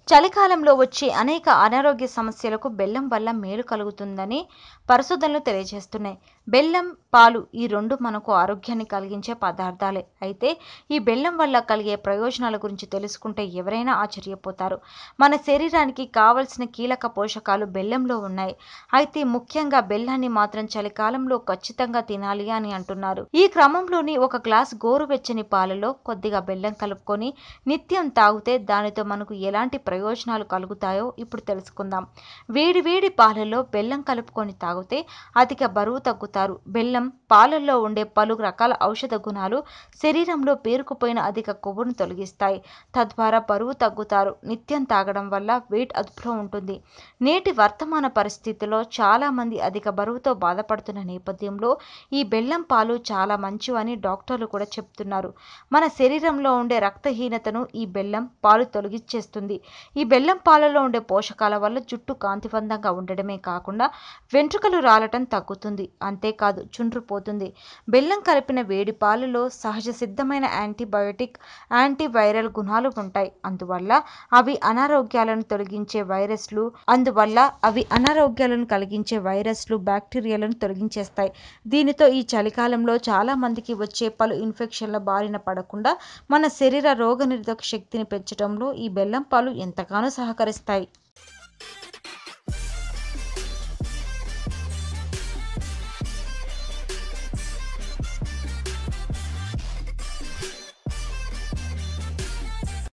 చలికాలంలో వచ్చే అనేక అనారోగ్య సమస్యలకు బెల్లం వల్ల మేలు కలుగుతుందని పరిశోధనలు తెలియజేస్తున్నాయి. బెల్లం, పాలు ఈ రెండు మనకు ఆరోగ్యాన్ని కలిగించే పదార్థాలే. అయితే ఈ బెల్లం వల్ల కలిగే ప్రయోజనాల గురించి తెలుసుకుంటే ఎవరైనా ఆశ్చర్యపోతారు. మన శరీరానికి కావలసిన కీలక పోషకాలు బెల్లంలో ఉన్నాయి. అయితే ముఖ్యంగా బెల్లాన్ని మాత్రం చలికాలంలో ఖచ్చితంగా తినాలి అని అంటున్నారు. ఈ క్రమంలోని ఒక గ్లాస్ గోరువెచ్చని పాలలో కొద్దిగా బెల్లం కలుపుకొని నిత్యం తాగితే దానితో మనకు ఎలాంటి ప్రయోజనాలు కలుగుతాయో ఇప్పుడు తెలుసుకుందాం. వేడి వేడి పాలల్లో బెల్లం కలుపుకొని తాగితే అధిక బరువు తగ్గుతారు. బెల్లం, పాలల్లో ఉండే పలు రకాల ఔషధ గుణాలు శరీరంలో పేరుకుపోయిన అధిక కొవ్వును తొలగిస్తాయి. తద్వారా బరువు తగ్గుతారు. నిత్యం తాగడం వల్ల వెయిట్ అదుపులో ఉంటుంది. నేటి వర్తమాన పరిస్థితుల్లో చాలా మంది అధిక బరువుతో బాధపడుతున్న నేపథ్యంలో ఈ బెల్లం పాలు చాలా మంచివని డాక్టర్లు కూడా చెప్తున్నారు. మన శరీరంలో ఉండే రక్తహీనతను ఈ బెల్లం పాలు తొలగించేస్తుంది. ఈ బెల్లం పాలలో ఉండే పోషకాల వల్ల జుట్టు కాంతివంతంగా ఉండడమే కాకుండా వెంట్రుకలు రాలటం తగ్గుతుంది. అంతేకాదు చుండ్రు పోతుంది. బెల్లం కలిపిన వేడి పాలలో సహజ సిద్ధమైన యాంటీబయోటిక్, యాంటీవైరల్ గుణాలు ఉంటాయి. అందువల్ల అవి అనారోగ్యాలను కలిగించే వైరస్లు, బ్యాక్టీరియాలను తొలగించేస్తాయి. దీనితో ఈ చలికాలంలో చాలా మందికి వచ్చే పలు ఇన్ఫెక్షన్ల బారిన పడకుండా మన శరీర రోగనిరోధక శక్తిని పెంచడంలో ఈ బెల్లం పాలు ఎంతగానో సహకరిస్తాయి.